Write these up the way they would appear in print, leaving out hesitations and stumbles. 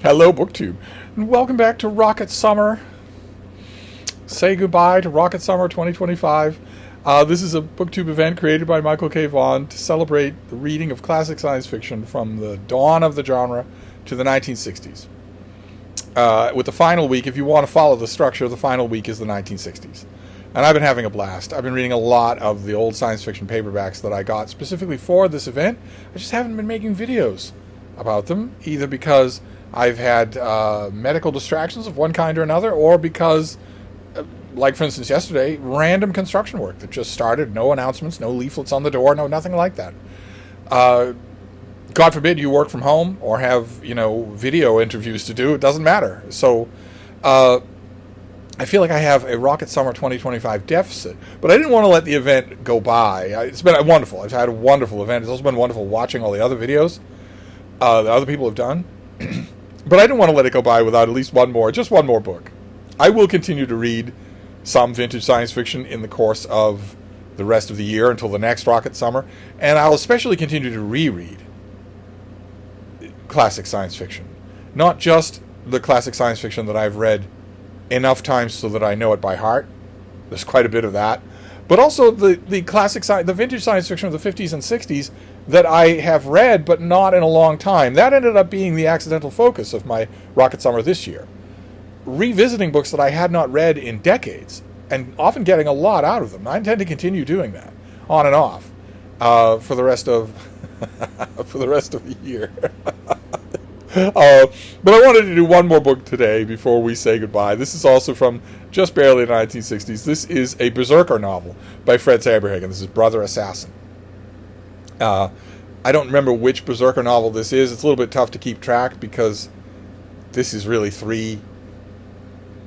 Hello, BookTube, and welcome back to Rocket Summer. Say goodbye to Rocket Summer 2025. This is a BookTube event created by Michael K. Vaughan to celebrate the reading of classic science fiction from the dawn of the genre to the 1960s. With the final week, if you want to follow the structure, the final week is the 1960s. And I've been having a blast. I've been reading a lot of the old science fiction paperbacks that I got specifically for this event. I just haven't been making videos about them, either because I've had medical distractions of one kind or another, or because, like for instance yesterday, random construction work that just started, no announcements, no leaflets on the door, no nothing like that. God forbid you work from home or have, video interviews to do. It doesn't matter. So I feel like I have a Rocket Summer 2025 deficit, but I didn't want to let the event go by. It's been wonderful. I've had a wonderful event. It's also been wonderful watching all the other videos that other people have done. But I didn't want to let it go by without at least one more book. I will continue to read some vintage science fiction in the course of the rest of the year until the next Rocket Summer, and I'll especially continue to reread classic science fiction. Not just the classic science fiction that I've read enough times so that I know it by heart. There's quite a bit of that. But also the vintage science fiction of the 50s and 60s that I have read but not in a long time. That ended up being the accidental focus of my Rocket Summer this year. Revisiting books that I had not read in decades and often getting a lot out of them. I intend to continue doing that on and off for the rest of the year. But I wanted to do one more book today before we say goodbye. This is also from just barely the 1960s. This is a Berserker novel by Fred Saberhagen. This is Brother Assassin. I don't remember which Berserker novel this is. It's a little bit tough to keep track because this is really three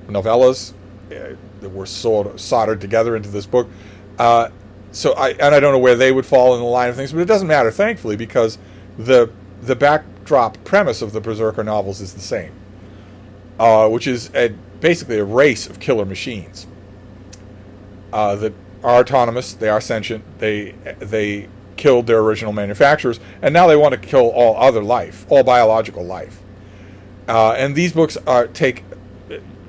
novellas that were sort of soldered together into this book. I don't know where they would fall in the line of things, but it doesn't matter, thankfully, because the backdrop premise of the Berserker novels is the same, which is basically a race of killer machines that are autonomous. They are sentient. They killed their original manufacturers, and now they want to kill all other life, all biological life. And these books take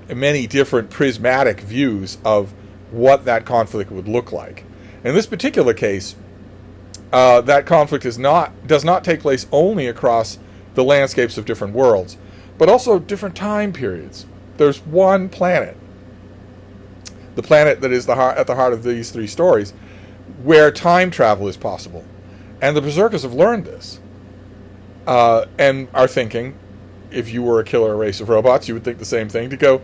many different prismatic views of what that conflict would look like. In this particular case, that conflict does not take place only across the landscapes of different worlds, but also different time periods. There's one planet, the planet that is at the heart of these three stories, where time travel is possible. And the Berserkers have learned this and are thinking, if you were a killer race of robots, you would think the same thing, to go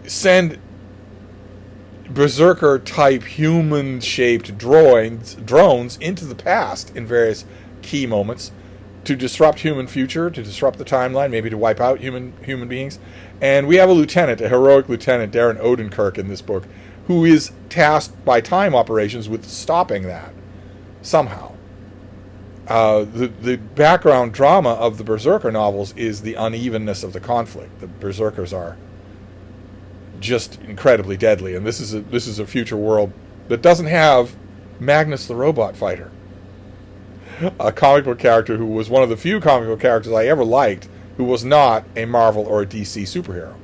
send Berserker-type human-shaped drones into the past in various key moments to disrupt human future, to disrupt the timeline, maybe to wipe out human beings. And we have a heroic lieutenant, Darren Odenkirk, in this book, who is tasked by time operations with stopping that somehow. The background drama of the Berserker novels is the unevenness of the conflict. The Berserkers are just incredibly deadly, and this is a future world that doesn't have Magnus the Robot Fighter, a comic book character who was one of the few comic book characters I ever liked who was not a Marvel or a DC superhero.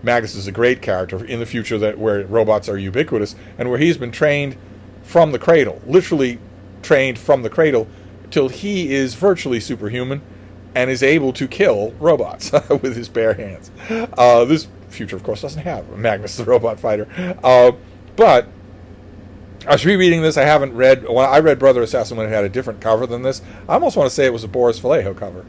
Magnus is a great character in the future where robots are ubiquitous and where he's been trained from the cradle, literally trained from the cradle, till he is virtually superhuman and is able to kill robots with his bare hands. This future, of course, doesn't have Magnus the Robot Fighter. But I was rereading this. I read Brother Assassin when it had a different cover than this. I almost want to say it was a Boris Vallejo cover,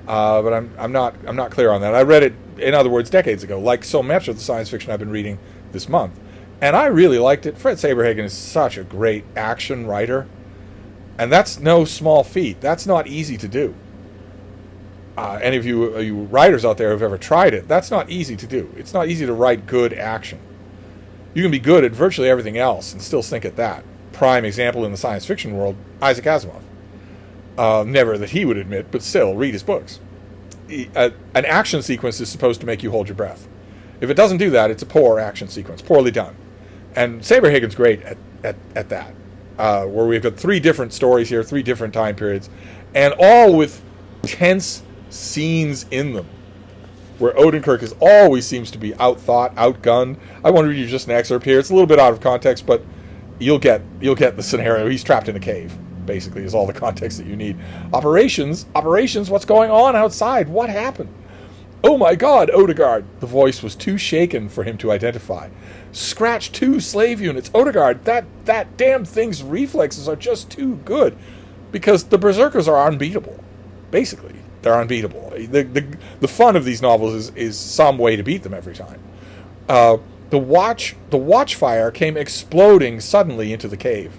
but I'm not clear on that. I read it, in other words, decades ago, like so much of the science fiction I've been reading this month, and I really liked it. Fred Saberhagen is such a great action writer, and that's no small feat. That's not easy to do. Any of you writers out there who've ever tried it, that's not easy to do. It's not easy to write good action. You can be good at virtually everything else and still stink at that. Prime example in the science fiction world, Isaac Asimov. Never that he would admit, but still, read his books. An action sequence is supposed to make you hold your breath. If it doesn't do that, it's a poor action sequence, poorly done. And Saberhagen's great at that. Where we've got three different stories here, three different time periods, and all with tense scenes in them. where Odenkirk always seems to be outthought, outgunned. I want to read you just an excerpt here. It's a little bit out of context, but you'll get the scenario. He's trapped in a cave, basically, is all the context that you need. Operations, what's going on outside? What happened? Oh my God, Odegaard. The voice was too shaken for him to identify. Scratch 2 slave units. Odegaard, that damn thing's reflexes are just too good. Because the Berserkers are unbeatable. Basically, they're unbeatable. The fun of these novels is some way to beat them every time. The watchfire came exploding suddenly into the cave.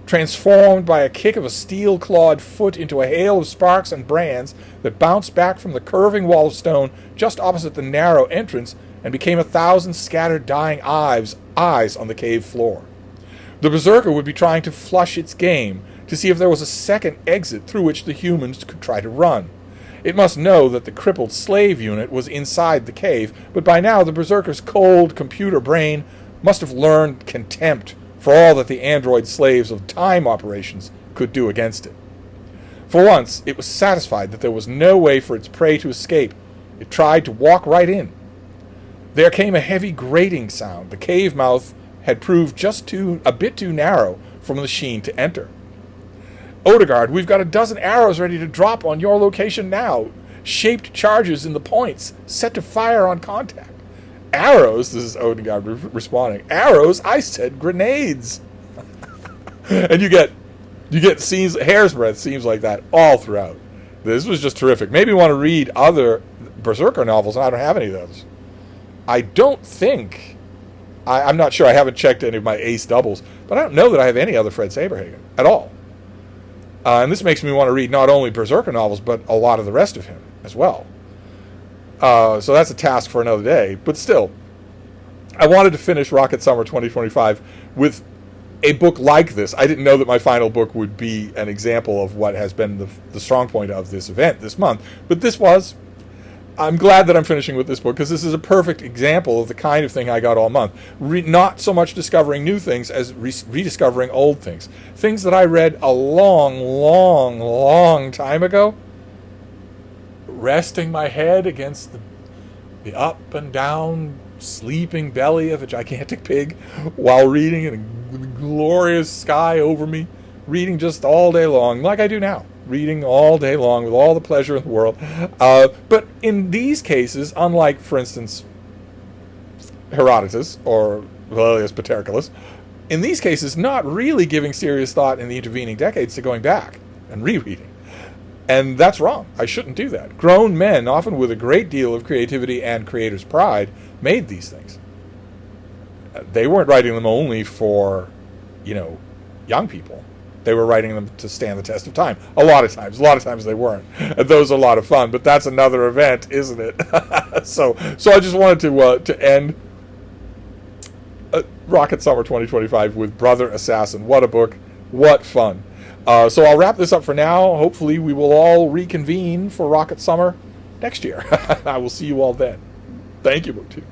Transformed by a kick of a steel-clawed foot into a hail of sparks and brands that bounced back from the curving wall of stone just opposite the narrow entrance and became 1,000 scattered dying eyes on the cave floor. The Berserker would be trying to flush its game to see if there was a second exit through which the humans could try to run. It must know that the crippled slave unit was inside the cave, but by now the Berserker's cold computer brain must have learned contempt for all that the android slaves of time operations could do against it. For once, it was satisfied that there was no way for its prey to escape. It tried to walk right in. There came a heavy grating sound. The cave mouth had proved just a bit too narrow for the machine to enter. Odegaard, we've got 12 arrows ready to drop on your location now. Shaped charges in the points, set to fire on contact. Arrows? This is Odegaard responding. Arrows? I said grenades. And you get scenes, hair's breadth scenes like that all throughout. This was just terrific. Maybe you want to read other Berserker novels, and I don't have any of those. I don't think, I'm not sure, I haven't checked any of my ace doubles, but I don't know that I have any other Fred Saberhagen at all. And this makes me want to read not only Berserker novels, but a lot of the rest of him as well. So that's a task for another day. But still, I wanted to finish Rocket Summer 2025 with a book like this. I didn't know that my final book would be an example of what has been the strong point of this event this month. But this was. I'm glad that I'm finishing with this book, because this is a perfect example of the kind of thing I got all month. Not so much discovering new things as rediscovering old things. Things that I read a long time ago. Resting my head against the up and down sleeping belly of a gigantic pig while reading in a glorious sky over me. Reading just all day long, like I do now. Reading all day long with all the pleasure in the world. But in these cases, unlike, for instance, Herodotus or Valerius Paterculus, in these cases, not really giving serious thought in the intervening decades to going back and rereading. And that's wrong. I shouldn't do that. Grown men, often with a great deal of creativity and creator's pride, made these things. They weren't writing them only for, young people. They were writing them to stand the test of time. A lot of times they weren't. And those are a lot of fun, but that's another event, isn't it? So I just wanted to end Rocket Summer 2025 with Brother Assassin. What a book. What fun. So I'll wrap this up for now. Hopefully we will all reconvene for Rocket Summer next year. I will see you all then. Thank you, BookTube.